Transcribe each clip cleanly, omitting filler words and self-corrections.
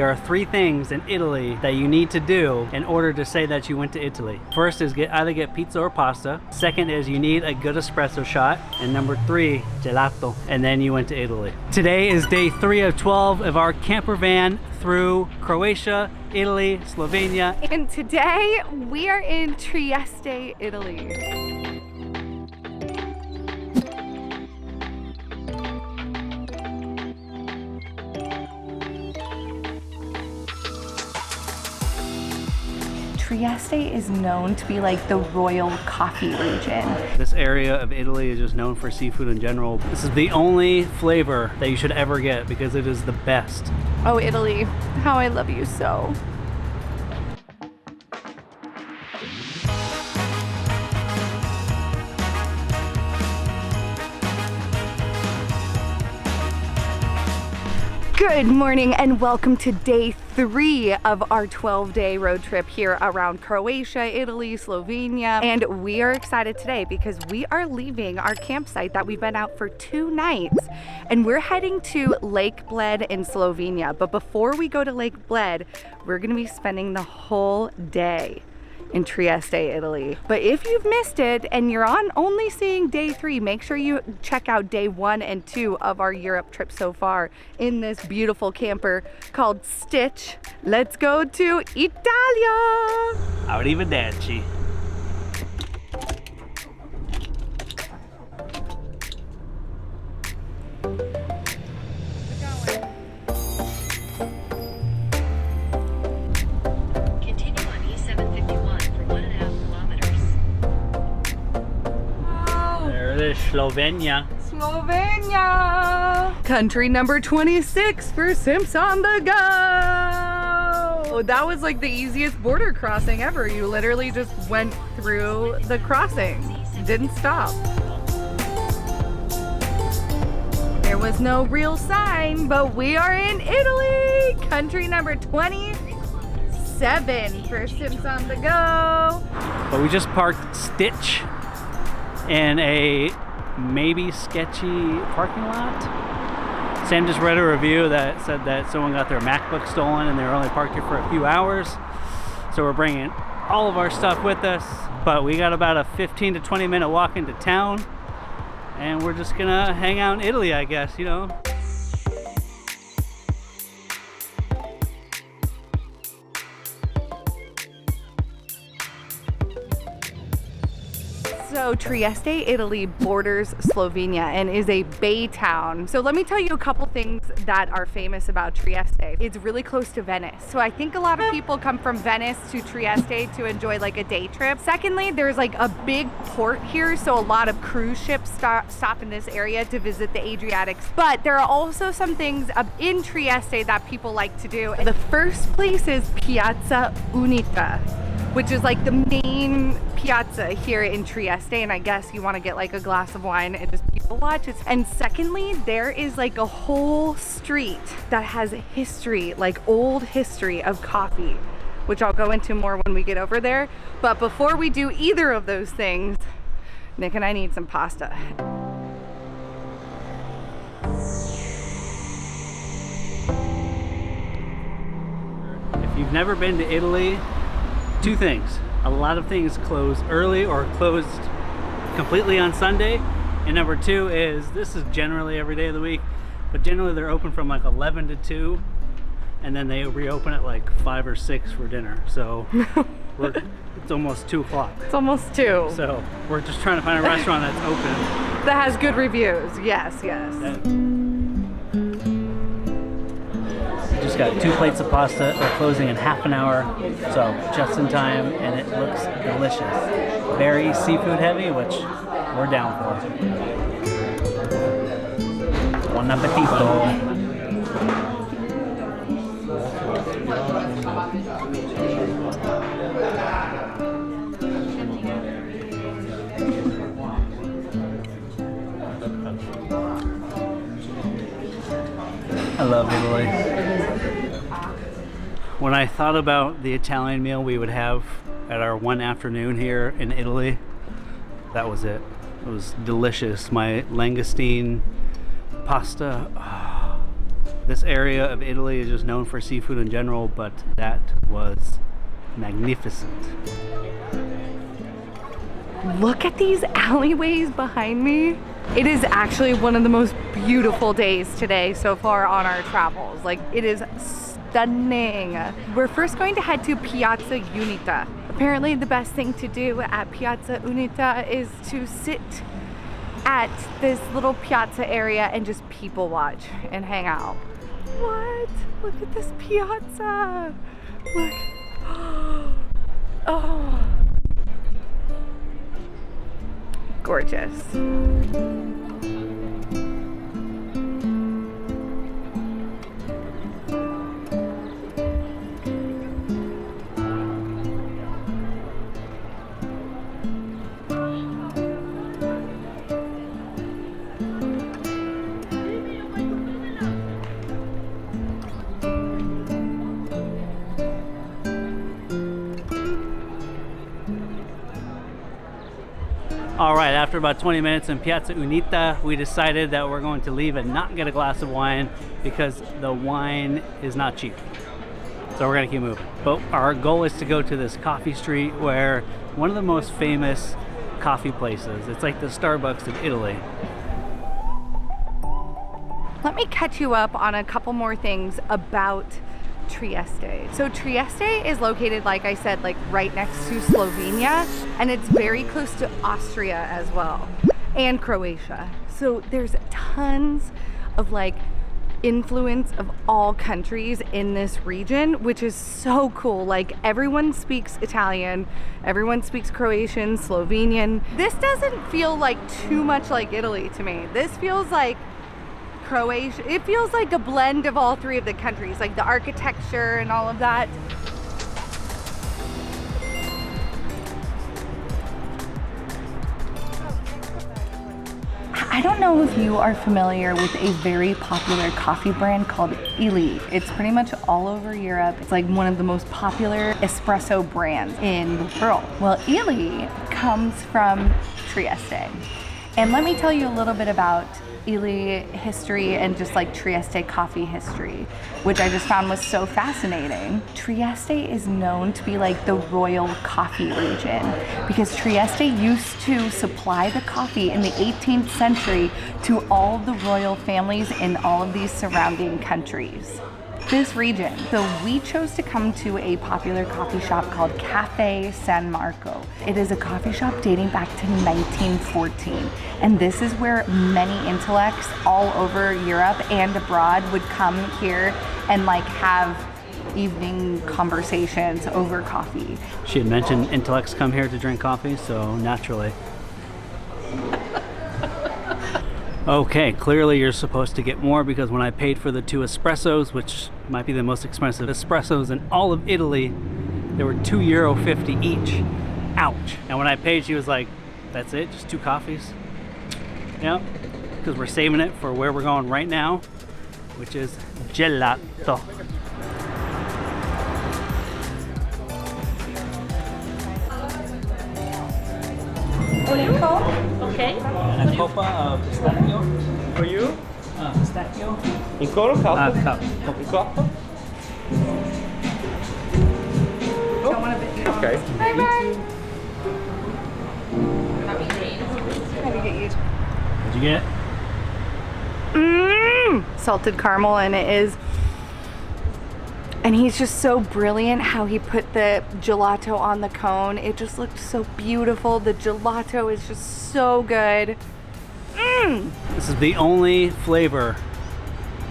There are 3 things in Italy that you need to do in order to say that you went to Italy. First is either get pizza or pasta. Second is you need a good espresso shot. And number 3, gelato. And then you went to Italy. Today is day 3 of 12 of our camper van through Croatia, Italy, Slovenia. And today we are in Trieste, Italy. Trieste is known to be like the royal coffee region. This area of Italy is just known for seafood in general. This is the only flavor that you should ever get because it is the best. Oh, Italy, how I love you so. Good morning and welcome to day 3 of our 12-day road trip here around Croatia, Italy, Slovenia. And we are excited today because we are leaving our campsite that we've been out for 2 nights and we're heading to Lake Bled in Slovenia. But before we go to Lake Bled, we're gonna be spending the whole day in Trieste, Italy. But if you've missed it and you're on only seeing day 3, make sure you check out day 1 and 2 of our Europe trip so far in this beautiful camper called Stitch. Let's go to Italia! Arrivederci. Slovenia. Slovenia! Country number 26 for Simps on the Go! That was like the easiest border crossing ever. You literally just went through the crossing. Didn't stop. There was no real sign, but we are in Italy! Country number 27 for Simps on the Go. But we just parked Stitch in a maybe sketchy parking lot. Sam just read a review that said that someone got their MacBook stolen and they were only parked here for a few hours. So we're bringing all of our stuff with us, but we got about a 15 to 20 minute walk into town and we're just gonna hang out in Italy, I guess, you know. So Trieste, Italy borders Slovenia and is a bay town. So let me tell you a couple things that are famous about Trieste. It's really close to Venice. So I think a lot of people come from Venice to Trieste to enjoy like a day trip. Secondly, there's like a big port here. So a lot of cruise ships stop in this area to visit the Adriatics. But there are also some things in Trieste that people like to do. The first place is Piazza Unica, which is like the main piazza here in Trieste, and I guess you want to get like a glass of wine and just people watch it. And secondly, there is like a whole street that has history, like old history of coffee, which I'll go into more when we get over there. But before we do either of those things, Nick and I need some pasta. If you've never been to Italy, 2 things. A lot of things close early or closed completely on Sunday. And number 2 is, this is generally every day of the week, but generally they're open from like 11 to 2 and then they reopen at like 5 or 6 for dinner. So it's almost 2 o'clock. It's almost 2. So we're just trying to find a restaurant that's open. That has good reviews. Yes, yes. Just got 2 plates of pasta. They're closing in half an hour, so just in time, and it looks delicious. Very seafood heavy, which we're down for. Buon appetito. I love Italy. When I thought about the Italian meal we would have at our one afternoon here in Italy, that was it. It was delicious. My langoustine pasta, This area of Italy is just known for seafood in general, but that was magnificent. Look at these alleyways behind me. It is actually one of the most beautiful days today so far on our travels. Like, it is stunning. We're first going to head to Piazza Unita. Apparently the best thing to do at Piazza Unita is to sit at this little piazza area and just people watch and hang out. What? Look at this piazza. Look. Oh. Gorgeous. All right, after about 20 minutes in Piazza Unita, we decided that we're going to leave and not get a glass of wine because the wine is not cheap. So we're gonna keep moving. But our goal is to go to this coffee street where one of the most famous coffee places. It's like the Starbucks of Italy. Let me catch you up on a couple more things about Trieste. So Trieste is located, like I said, like right next to Slovenia, and it's very close to Austria as well, and Croatia. So there's tons of like influence of all countries in this region, which is so cool. Like, everyone speaks Italian, everyone speaks Croatian, Slovenian. This doesn't feel like too much like Italy to me. This feels like Croatia. It feels like a blend of all three of the countries, like the architecture and all of that. I don't know if you are familiar with a very popular coffee brand called Illy. It's pretty much all over Europe. It's like one of the most popular espresso brands in the world. Well, Illy comes from Trieste. And let me tell you a little bit about Illy history and just like Trieste coffee history, which I just found was so fascinating. Trieste is known to be like the royal coffee region because Trieste used to supply the coffee in the 18th century to all the royal families in all of these surrounding countries. This region. So we chose to come to a popular coffee shop called Cafe San Marco. It is a coffee shop dating back to 1914. And this is where many intellects all over Europe and abroad would come here and like have evening conversations over coffee. She had mentioned intellects come here to drink coffee, so naturally. Okay, clearly you're supposed to get more because when I paid for the 2 espressos, which might be the most expensive espressos in all of Italy, they were €2.50 each. Ouch. And when I paid, she was like, that's it, just 2 coffees? Yep, because we're saving it for where we're going right now, which is Gelato. What do you call? Okay. And a copa of pistachio. For you? Pistachio. In coro, cup? Cup. In cup? Okay. Bye bye. Trying to get you. What'd you get? Salted caramel, and it is. And he's just so brilliant how he put the gelato on the cone. It just looked so beautiful. The gelato is just so good. This is the only flavor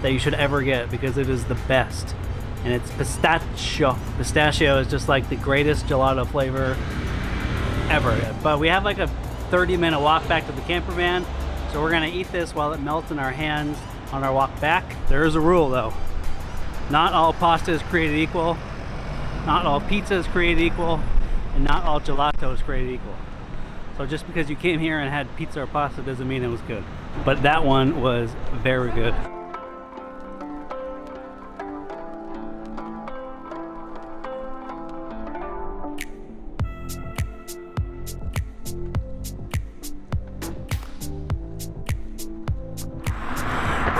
that you should ever get because it is the best. And it's pistachio. Pistachio is just like the greatest gelato flavor ever. But we have like a 30-minute walk back to the camper van. So we're gonna eat this while it melts in our hands on our walk back. There is a rule though. Not all pasta is created equal, not all pizza is created equal, and not all gelato is created equal. So just because you came here and had pizza or pasta doesn't mean it was good. But that one was very good.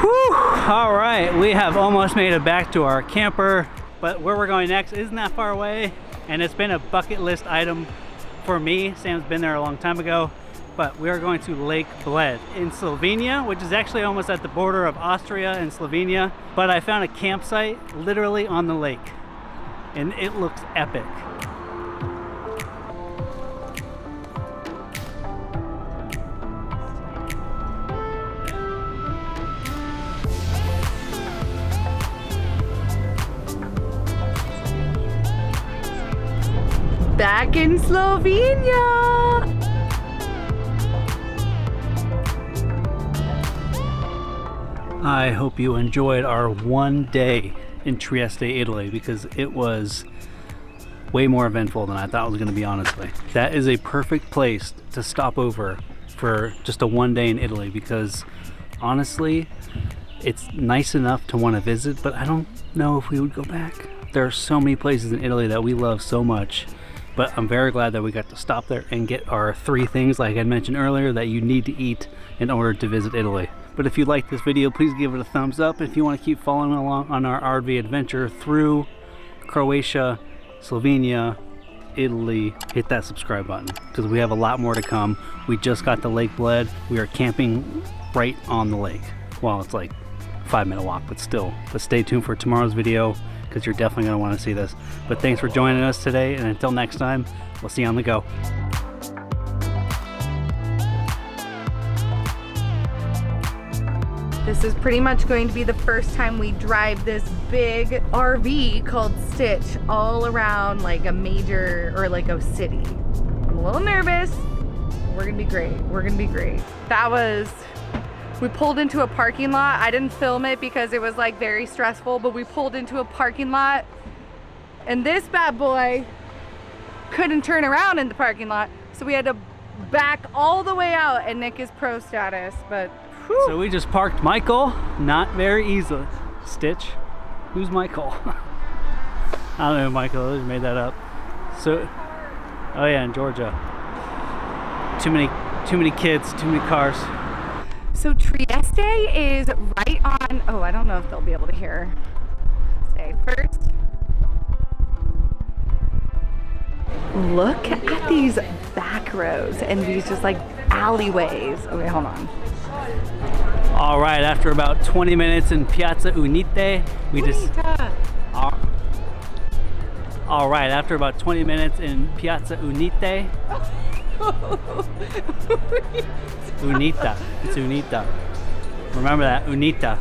Whew! All right. right, we have almost made it back to our camper, but where we're going next isn't that far away, and it's been a bucket list item for me. Sam's been there a long time ago, but we are going to Lake Bled in Slovenia, which is actually almost at the border of Austria and Slovenia, but I found a campsite literally on the lake, and it looks epic. Back in Slovenia. I hope you enjoyed our one day in Trieste, Italy, because it was way more eventful than I thought it was going to be, honestly. That is a perfect place to stop over for just a one day in Italy, because honestly, it's nice enough to want to visit, but I don't know if we would go back. There are so many places in Italy that we love so much, but I'm very glad that we got to stop there and get our 3 things, like I mentioned earlier, that you need to eat in order to visit Italy. But if you like this video, please give it a thumbs up. If you want to keep following along on our RV adventure through Croatia, Slovenia, Italy, hit that subscribe button, because we have a lot more to come. We just got to Lake Bled. We are camping right on the lake. Well, it's like a 5-minute walk, but still. But stay tuned for tomorrow's video, because you're definitely going to want to see this. But thanks for joining us today, and until next time, we'll see you on the go. This is pretty much going to be the first time we drive this big RV called Stitch all around like a major, or like a city. I'm a little nervous. We're gonna be great. We're gonna be great. We pulled into a parking lot. I didn't film it because it was like very stressful, but we pulled into a parking lot and this bad boy couldn't turn around in the parking lot. So we had to back all the way out, and Nick is pro status, but whew. So we just parked Michael, not very easily. Stitch, who's Michael? I don't know who Michael is, made that up. So, oh yeah, in Georgia. Too many kids, too many cars. So Trieste is right on, oh, I don't know if they'll be able to hear. Say first. Look at these back roads and these just like alleyways. Okay, hold on. All right, after about 20 minutes in Piazza Unite, all right, after about 20 minutes in Piazza Unite. Unita. It's Unita. Remember that, Unita.